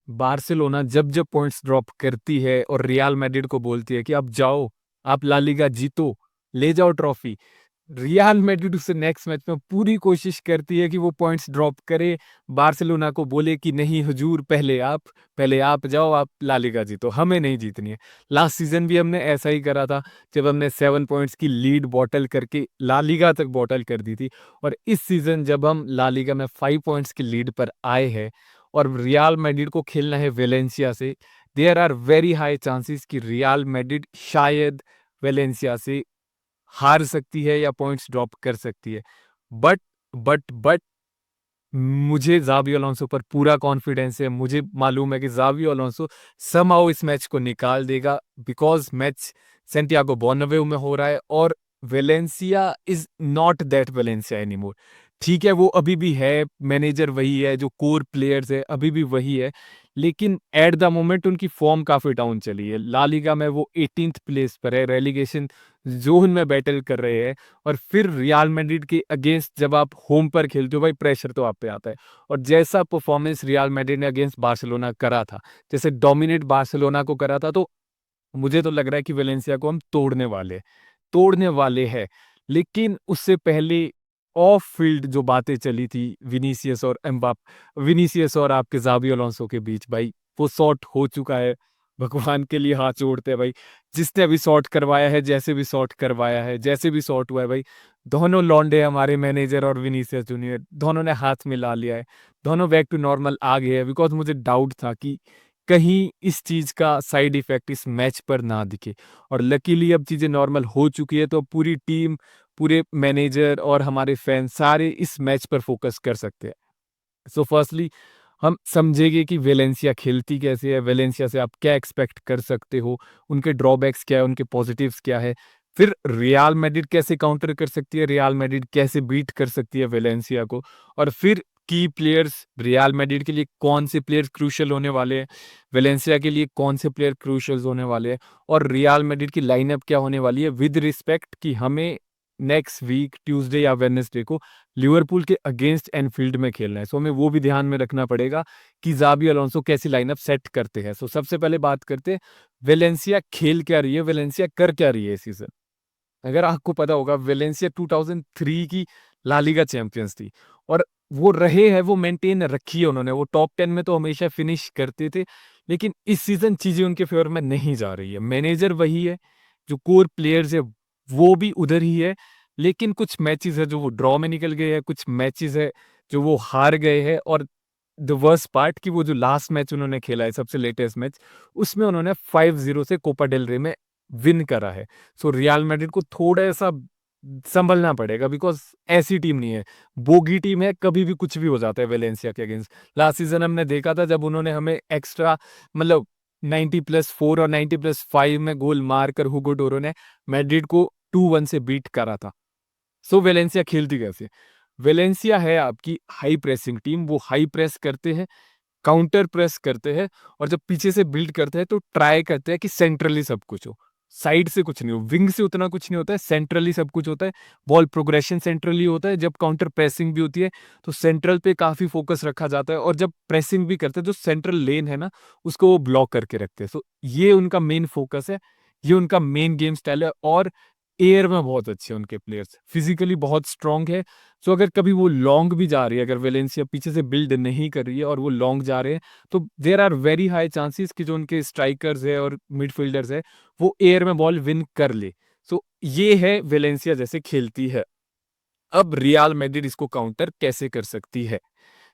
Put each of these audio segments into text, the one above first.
Barcelona जब जब points drop करती है और रियल मैड्रिड को बोलती है कि अब जाओ, आप ला लीगा जीतो, ले जाओ ट्रॉफी, रियल मैड्रिड उससे नेक्स्ट मैच में पूरी कोशिश करती है कि वो पॉइंट्स ड्रॉप करे, बार्सिलोना को बोले कि नहीं हुजूर, पहले आप जाओ, आप ला लीगा जीतो, हमें नहीं जीतनी है। लास्ट सीजन भी हमने ऐसा ही करा था, जब हमने 7 पॉइंट्स की लीड बॉटल करके ला लीगा तक बॉटल कर दी थी। और इस सीजन जब हम ला लीगा में 5 पॉइंट्स की लीड पर आए हैं और रियल मैड्रिड को खेलना है वेलेंसिया से, there are very high chances कि रियल मैड्रिड शायद वेलेंसिया से हार सकती है या पॉइंट्स ड्रॉप कर सकती है। बट मुझे ज़ाबी अलोंसो पर पूरा कॉन्फिडेंस है। मुझे मालूम है कि ज़ाबी अलोंसो समहाउ इस मैच को निकाल देगा, बिकॉज़ मैच सैंटियागो बर्नाब्यू में हो रहा है और Valencia is not that Valencia anymore. ठीक है, वो अभी भी है, मैनेजर वही है, जो कोर प्लेयर्स है अभी भी वही है, लेकिन एट द मोमेंट उनकी फॉर्म काफ़ी डाउन चली है। ला लीगा में वो 18th प्लेस पर है, रेलीगेशन ज़ोन में बैटल कर रहे हैं। और फिर रियल मैड्रिड के अगेंस्ट जब आप होम पर खेलते हो भाई, प्रेशर तो आप पे आता है। और जैसा परफॉर्मेंस रियल मैड्रिड ने अगेंस्ट बार्सिलोना करा था, जैसे डोमिनेट बार्सिलोना को करा था, तो मुझे तो लग रहा है कि वेलेंसिया को हम तोड़ने वाले हैं। लेकिन उससे पहले ऑफ फील्ड जो बातें चली थी विनीसियस और आपके ज़ाबी अलोंसो के बीच, भाई वो शॉट हो चुका है। भगवान के लिए हाथ जोड़ते हैं भाई, जिसने भी शॉट करवाया है, जैसे भी शॉट करवाया है, जैसे भी शॉट हुआ है भाई, दोनों लौंडे, हमारे मैनेजर और विनीसियस जूनियर, दोनों ने हाथ मिला लिया है, दोनों बैक टू नॉर्मल आ गए हैं। बिकॉज मुझे डाउट था कि कहीं इस चीज का साइड इफेक्ट इस मैच पर ना दिखे, और लकीली अब चीजें नॉर्मल हो चुकी है, तो पूरी टीम, पूरे मैनेजर और हमारे फैन सारे इस मैच पर फोकस कर सकते हैं। सो फर्स्टली हम समझेंगे कि वेलेंसिया खेलती कैसे है, वेलेंसिया से आप क्या एक्सपेक्ट कर सकते हो, उनके ड्रॉबैक्स क्या है, उनके पॉजिटिव्स क्या है। फिर रियल मैड्रिड कैसे काउंटर कर सकती है, रियल मैड्रिड कैसे बीट कर सकती है वेलेंसिया को। और फिर की प्लेयर्स रियल मैड्रिड के लिए कौन से प्लेयर क्रूशल होने वाले हैं, वेलेंसिया के लिए कौन से प्लेयर क्रूशल होने वाले हैं, और रियल मैड्रिड की लाइनअप क्या होने वाली है, विद रिस्पेक्ट कि हमें नेक्स्ट वीक ट्यूसडे या वेडनेसडे को लिवरपूल के अगेंस्ट एनफील्ड में खेलना है। सो हमें वो भी ध्यान में रखना पड़ेगा कि ज़ाबी अलोंसो कैसी लाइनअप सेट करते हैं। सो सबसे पहले बात करते हैं वेलेंसिया खेल क्या रही है, वेलेंसिया कर क्या रही है इस सीजन। अगर आपको पता होगा, वेलेंसिया 2003 की ला लीगा चैंपियंस थी, और वो रहे हैं, वो मेंटेन रखी है उन्होंने, वो टॉप 10 में तो हमेशा फिनिश करते थे। लेकिन इस सीजन चीजें उनके फेवर में नहीं जा रही है, मैनेजर वही है, जो कोर प्लेयर्स है वो भी उधर ही है, लेकिन कुछ मैचेस है जो वो ड्रॉ में निकल गए हैं, कुछ मैचेस है जो वो हार गए हैं। और द वर्स्ट पार्ट कि वो जो लास्ट मैच उन्होंने खेला है, सबसे लेटेस्ट मैच, उसमें उन्होंने 5-0 से कोपा डेल रे में विन करा है। सो रियल मैड्रिड को थोड़ा सा संभलना पड़ेगा, बिकॉज ऐसी टीम नहीं है, बोगी टीम है, कभी भी कुछ भी हो जाता है वेलेंसिया के अगेंस्ट। लास्ट सीजन हमने देखा था जब उन्होंने हमें एक्स्ट्रा, मतलब 90+4 और 90+5 में गोल मारकर हुगो डोरो ने मैड्रिड को 2-1 से बीट करा था। सो वेलेंसिया खेलती कैसे, वेलेंसिया है आपकी हाई प्रेसिंग टीम, वो हाई प्रेस करते हैं, काउंटर प्रेस करते हैं, और जब पीछे से बिल्ड करते हैं तो ट्राई करते हैं कि सेंट्रली सब कुछ हो, साइड से कुछ नहीं हो, विंग से उतना कुछ नहीं होता है, सेंट्रली सब कुछ होता है। बॉल प्रोग्रेशन सेंट्रली होता है, जब काउंटर प्रेसिंग भी होती है तो सेंट्रल पे काफी फोकस रखा जाता है, और जब प्रेसिंग भी करते हैं जो सेंट्रल लेन है ना, उसको वो ब्लॉक करके रखते हैं। सो ये उनका मेन फोकस है, ये उनका मेन गेम स्टाइल है। और एयर में बहुत अच्छे हैं उनके प्लेयर्स, फिजिकली बहुत स्ट्रांग है। सो अगर कभी वो लॉन्ग भी जा रही है, अगर वेलेंसिया पीछे से बिल्ड नहीं कर रही है और वो लॉन्ग जा रहे हैं, तो there are very high chances कि जो उनके स्ट्राइकर्स है और मिडफील्डर्स है, वो एयर में बॉल विन कर ले। सो ये है वेलेंसिया जैसे खेलती है। अब रियल मैड्रिड इसको काउंटर कैसे कर सकती है।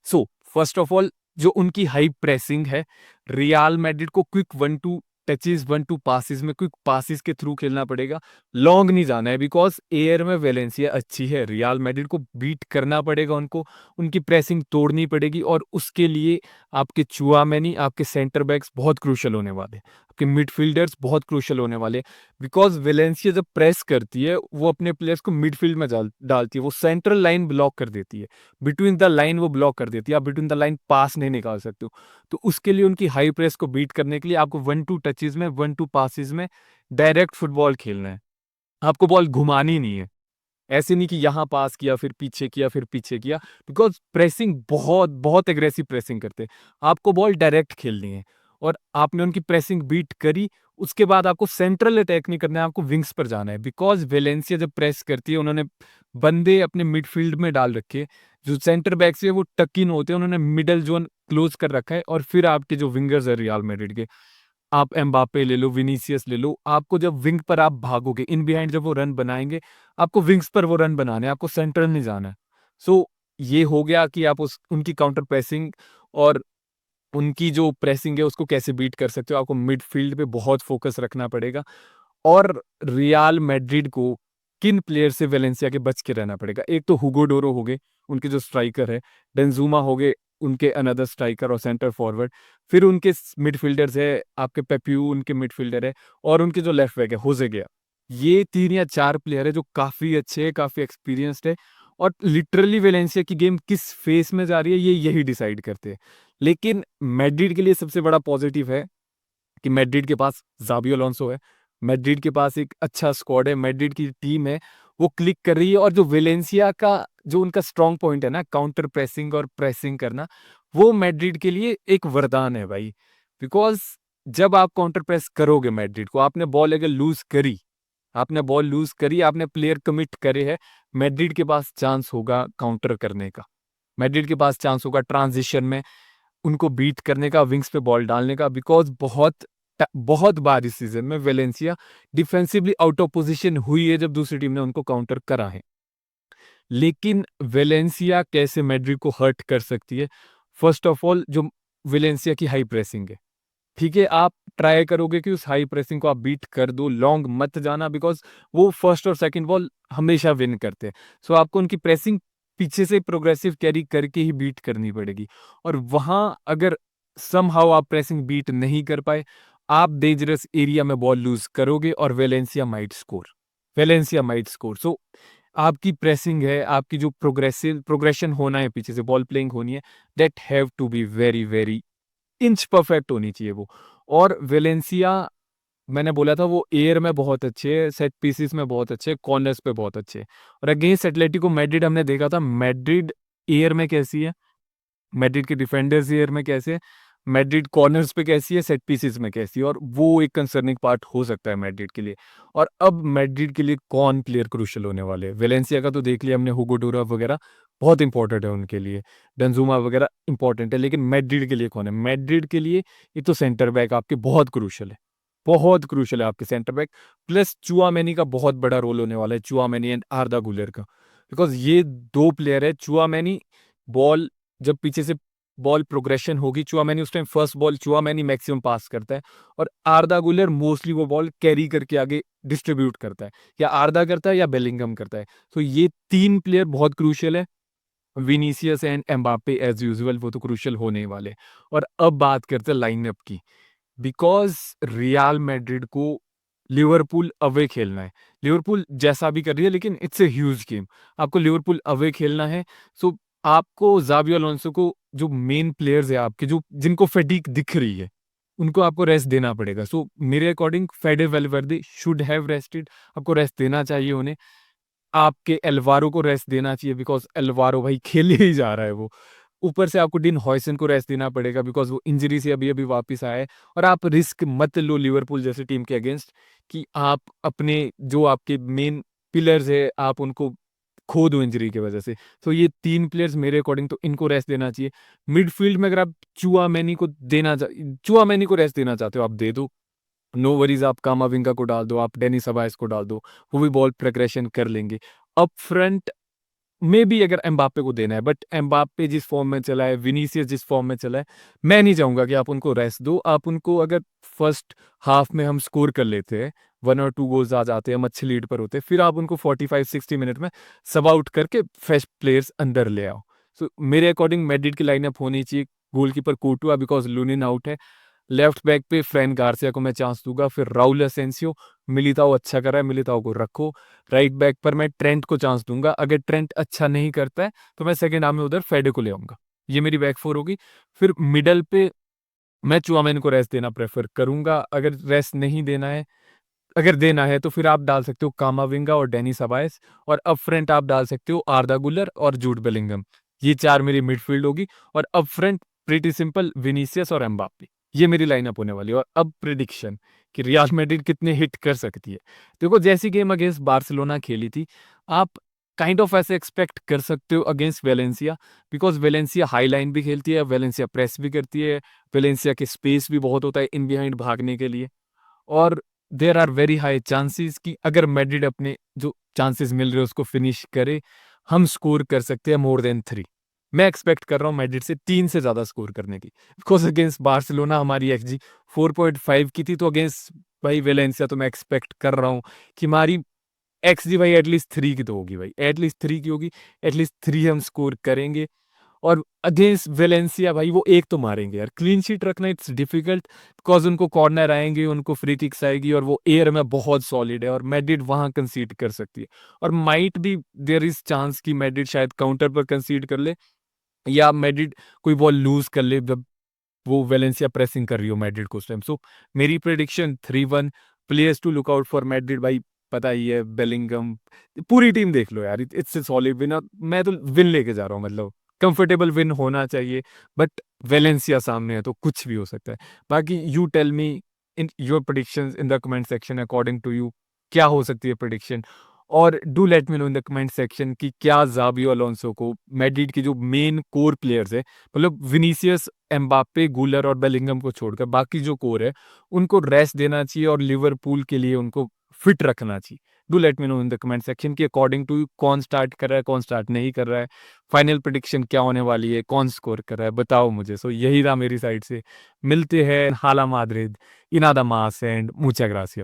सो फर्स्ट ऑफ ऑल, जो उनकी हाई प्रेसिंग है, रियल मैड्रिड को क्विक 1-2 टचेस, 1-2 पासिस में, क्विक पासिस के थ्रू खेलना पड़ेगा, लॉन्ग नहीं जाना है, बिकॉज एयर में वेलेंसिया अच्छी है, रियल मैड्रिड को बीट करना पड़ेगा उनको, उनकी प्रेसिंग तोड़नी पड़ेगी। और उसके लिए आपके चुआमेनी, आपके सेंटर बैक्स बहुत क्रूशल होने वाले, आपके मिडफील्डर्स बहुत क्रूशल होने वाले, बिकॉज वेलेंसिया जब प्रेस करती है वो अपने प्लेयर्स को मिडफील्ड में डालती है, वो सेंट्रल लाइन ब्लॉक कर देती है, बिटवीन द लाइन वो ब्लॉक कर देती है, आप बिटवीन द लाइन पास नहीं निकाल सकते हो। तो उसके लिए उनकी हाई प्रेस को बीट करने के लिए आपको 1-2 टचेस में, 1-2 पासिस में डायरेक्ट फुटबॉल खेलना है, आपको बॉल घुमानी नहीं है। ऐसे नहीं कि यहाँ पास किया फिर पीछे किया फिर पीछे किया, बिकॉज प्रेसिंग बहुत बहुत एग्रेसिव प्रेसिंग करते हैं। आपको बॉल डायरेक्ट खेलनी है और आपने उनकी प्रेसिंग बीट करी, उसके बाद आपको सेंट्रल अटैक नहीं करना है, आपको विंग्स पर जाना है। बिकॉज वेलेंसिया जब प्रेस करती है, उन्होंने बंदे अपने मिडफील्ड में डाल रखे, जो सेंटर बैक से वो टक इन होते हैं, उन्होंने मिडल जोन क्लोज कर रखा है। और फिर आपके जो विंगर्स है रियल मैड्रिड के, आप एम्बापे ले लो, विनीसियस ले लो, आपको जब विंग पर आप भागोगे, इन बिहाइंड जब वो रन बनाएंगे, आपको विंग्स पर वो रन बनाने हैं, आपको सेंट्रल नहीं जाना है। सो ये हो गया कि आप उस उनकी काउंटर प्रेसिंग और उनकी जो प्रेसिंग है उसको कैसे बीट कर सकते हो। आपको मिडफील्ड पे बहुत फोकस रखना पड़ेगा। और रियल मैड्रिड को किन प्लेयर से वेलेंसिया के बच के रहना पड़ेगा। एक तो हुगो डोरो हो गए, उनके जो स्ट्राइकर है, बेंजुमा हो गए उनके अनदर स्ट्राइकर और सेंटर फॉरवर्ड। फिर उनके मिडफील्डर्स है, आपके पेप्यू उनके मिडफील्डर है, और उनके जो लेफ्ट बैक है होजे गया। ये 3 या 4 प्लेयर है जो काफी अच्छे है, काफी एक्सपीरियंस्ड है। और लिटरली वेलेंसिया की गेम किस फेस में जा रही है ये यही डिसाइड करते हैं। लेकिन मैड्रिड के लिए सबसे बड़ा पॉजिटिव है कि मैड्रिड के पास ज़ाबी अलोंसो है, मैड्रिड के पास एक अच्छा स्क्वाड है, मैड्रिड की टीम है, वो क्लिक कर रही है। और जो वेलेंसिया का जो उनका स्ट्रॉन्ग पॉइंट है ना, काउंटर प्रेसिंग और प्रेसिंग करना, वो मैड्रिड के लिए एक वरदान है भाई। बिकॉज जब आप काउंटर प्रेस करोगे मैड्रिड को, आपने बॉल अगर लूज करी, आपने बॉल लूज करी, आपने प्लेयर कमिट करे है, मैड्रिड के पास चांस होगा काउंटर करने का, मैड्रिड के पास चांस होगा ट्रांजिशन में उनको बीट करने का, विंग्स पे बॉल डालने का। बिकॉज बहुत बार इस सीजन में Valencia defensively out of position हुई है जब दूसरी टीम ने उनको काउंटर करा है। लेकिन वेलेंसिया कैसे मैड्रिड को हर्ट कर सकती है? फर्स्ट ऑफ ऑल, जो वेलेंसिया की हाई प्रेसिंग है, ठीक है, आप ट्राई करोगे कि उस हाई प्रेसिंग को आप बीट कर दो, लॉन्ग मत जाना, बिकॉज वो फर्स्ट और सेकंड बॉल हमेशा विन करते हैं। सो आपको उनकी प्रेसिंग पीछे से प्रोग्रेसिव कैरी करके ही बीट करनी पड़ेगी। और वहां अगर समहाउ आप प्रेसिंग बीट नहीं कर पाए, आप डेंजरस एरिया में बॉल लूज करोगे और Valencia might score, Valencia might score. So आपकी प्रेसिंग है, आपकी जो प्रोग्रेशन होना है, पीछे से बॉल प्लेइंग होनी है, that have to be very very inch perfect होनी चाहिए वो। और वेलेंसिया, मैंने बोला था वो एयर में बहुत अच्छे है, सेट पीसेस में बहुत अच्छे, कॉर्नर्स पे बहुत अच्छे। और अगेंस्ट एटलेटिको मैड्रिड हमने देखा था मैड्रिड एयर में कैसी है, मैड्रिड के डिफेंडर्स एयर में कैसे है, मैड्रिड कॉर्नर्स पे कैसी है, सेट पीसेस में कैसी है। और वो एक कंसर्निंग पार्ट हो सकता है मैड्रिड के लिए। और अब मैड्रिड के लिए कौन प्लेयर क्रूशल होने वाले हैं? वेलेंसिया का तो देख लिया हमने, हुगो डोरा वगैरह बहुत इंपॉर्टेंट है उनके लिए, बेंजुमा वगैरह इंपॉर्टेंट है। लेकिन मैड्रिड के लिए कौन है? मैड्रिड के लिए ये तो सेंटर बैक आपके बहुत क्रूशल है, बहुत क्रूशल है आपके सेंटर बैक। प्लस चुआमेनी का बहुत बड़ा रोल होने वाला है, चुआमेनी एंड आर्दा गुलर का। बिकॉज ये 2 प्लेयर है, चुआमेनी बॉल जब पीछे से बॉल प्रोग्रेशन होगी, चुआमेनी उस time first ball Tchouameni maximum pass करता है, और आर्दा गुलर मोस्टली वो बॉल कैरी करके आगे डिस्ट्रीब्यूट करता है, या आर्दा करता है या बेलिंगम करता है। तो ये 3 प्लेयर बहुत क्रूशियल है। Vinicius and Mbappe as usual वो तो क्रूशियल होने ही वाले। और अब बात करते हैं लाइनअप की। बिकॉज रियल मैड्रिड को लिवरपूल अवे खेलना है, लिवरपूल जैसा भी कर रही है, लेकिन इट्स ए ह्यूज गेम, आपको लिवरपूल अवे खेलना है। सो आपको ज़ाबी अलोंसो को, जो मेन प्लेयर्स है आपके, जो जिनको फैटीग दिख रही है, उनको आपको रेस्ट देना पड़ेगा। सो मेरे अकॉर्डिंग फेडे वेलवर्दे शुड हैव रेस्टेड, आपको रेस्ट देना चाहिए उन्हें। आपके एल्वारो को रेस्ट देना चाहिए, बिकॉज एल्वारो भाई खेल ही जा रहा है वो। ऊपर से आपको डीन हॉयसन को रेस्ट देना पड़ेगा, बिकॉज वो इंजरी से अभी अभी वापस आया है। और आप रिस्क मत लो लिवरपूल जैसी टीम के अगेंस्ट कि आप अपने जो आपके मेन पिलर्स है आप उनको खो दो इंजरी की वजह से। तो ये 3 प्लेयर्स मेरे अकॉर्डिंग तो इनको रेस्ट देना चाहिए। मिडफील्ड में अगर आप चुआमेनी को रेस्ट देना चाहते हो, आप दे दो, नो वरीज। आप कामाविंगा को डाल दो, आप डेनी सबाइस को डाल दो, वो भी बॉल प्रोग्रेशन कर लेंगे। अप फ्रंट में भी अगर एम्बापे को देना है, बट एम्बापे जिस फॉर्म में चला है, विनीसियस जिस फॉर्म में चला है, मैं नहीं चाहूंगा कि आप उनको रेस्ट दो। आप उनको, अगर फर्स्ट हाफ में हम स्कोर कर लेते हैं, 1 और 2 गोल्स आ जाते हैं, हम अच्छे लीड पर होते हैं, फिर आप उनको 45-60 मिनट में सब आउट करके फ्रेश प्लेयर्स अंदर ले आओ। सो मेरे अकॉर्डिंग मैड्रिड की लाइनअप होनी चाहिए। गोलकीपर कोर्टुआ, बिकॉज लुनिन आउट है। लेफ्ट बैक पे फ्रैन गार्सिया को मैं चांस दूंगा, फिर राउल असेंसियो, मिलिताओ अच्छा कर रहा है, मिलिताओ को रखो। राइट बैक पर मैं ट्रेंट को चांस दूंगा, अगर ट्रेंट अच्छा नहीं करता है तो मैं सेकंड हाफ में उधर फेडे को ले आऊंगा। ये मेरी बैक फोर होगी। फिर मिडल पे मैं चुआमेनी को रेस्ट देना प्रेफर करूंगा। अगर रेस्ट नहीं देना है, अगर देना है तो फिर आप डाल सकते हो कामाविंगा और डेनी सबायस, और अप फ्रंट आप डाल सकते हो आर्दा गुलर और जूड बेलिंगम। ये 4 मेरी मिडफील्ड होगी, और up front pretty simple Vinicius और एम्बाप्पे। ये मेरी लाइनअप होने वाली है। और अब प्रिडिक्शन कि रियल मैड्रिड कितने हिट कर सकती है। देखो, जैसी गेम अगेंस्ट बार्सिलोना खेली थी, आप काइंड ऑफ ऐसे एक्सपेक्ट कर सकते हो against Valencia, because Valencia high line भी खेलती है, वेलेंसिया प्रेस भी करती है, वेलेंसिया के स्पेस भी बहुत होता है इन बिहाइंड भागने के लिए। और there are very high chances कि अगर मैड्रिड अपने जो चांसेस मिल रहे हैं उसको फिनिश करे, हम स्कोर कर सकते हैं मोर देन 3। मैं एक्सपेक्ट कर रहा हूँ मैड्रिड से 3 से ज़्यादा स्कोर करने की। बिकॉज़ अगेंस्ट बार्सिलोना हमारी एक्सजी 4.5 की थी, तो अगेंस्ट भाई वेलेंसिया तो मैं एक्सपेक्ट कर रहा हूँ कि हमारी एक्सजी भाई एटलीस्ट 3 की तो होगी भाई, एटलीस्ट 3 की होगी, एटलीस्ट 3 हम स्कोर करेंगे। और अगेंस्ट वेलेंसिया भाई वो एक तो मारेंगे यार, क्लीन शीट रखना इट्स डिफिकल्ट, बिकॉज उनको कॉर्नर आएंगे, उनको फ्री किक्स आएगी, और वो एयर में बहुत सॉलिड है, और मैड्रिड वहां कंसीड कर सकती है। और माइट भी देयर इज चांस कि मैड्रिड शायद काउंटर पर कंसीड कर ले, या मैड्रिड कोई बॉल लूज कर ले जब वो वेलेंसिया प्रेसिंग कर रही हो मैड्रिड को उस टाइम। सो मेरी prediction 3-1। Players to look out for Madrid भाई, पता ही है, बेलिंगम, पूरी टीम देख लो यार, इट्स ए सॉलिड विन। मैं तो विन लेके जा रहा हूँ, मतलब कंफर्टेबल विन होना चाहिए। बट वेलेंसिया सामने है तो कुछ भी हो सकता है। बाकी you tell me in your predictions in the comment section, according to you क्या हो सकती है प्रेडिक्शन। और do let me know in the comment section कि क्या ज़ाबी अलोंसो को, मैड्रिड की जो मेन कोर प्लेयर्स है, मतलब विनीसियस, एम्बाप्पे, गुलर और बेलिंगम को छोड़कर बाकी जो कोर है, उनको रेस्ट देना चाहिए और लिवरपूल के लिए उनको फिट रखना चाहिए। Do let me know in the comment section कि अकॉर्डिंग टू यू कौन स्टार्ट कर रहा है, कौन स्टार्ट नहीं कर रहा है, फाइनल प्रेडिक्शन क्या होने वाली है, कौन स्कोर कर रहा है, बताओ मुझे। सो यही था मेरी साइड से। मिलते हैं, हाला माद्रिद, इनादा मास एंड मुचा ग्रासिया।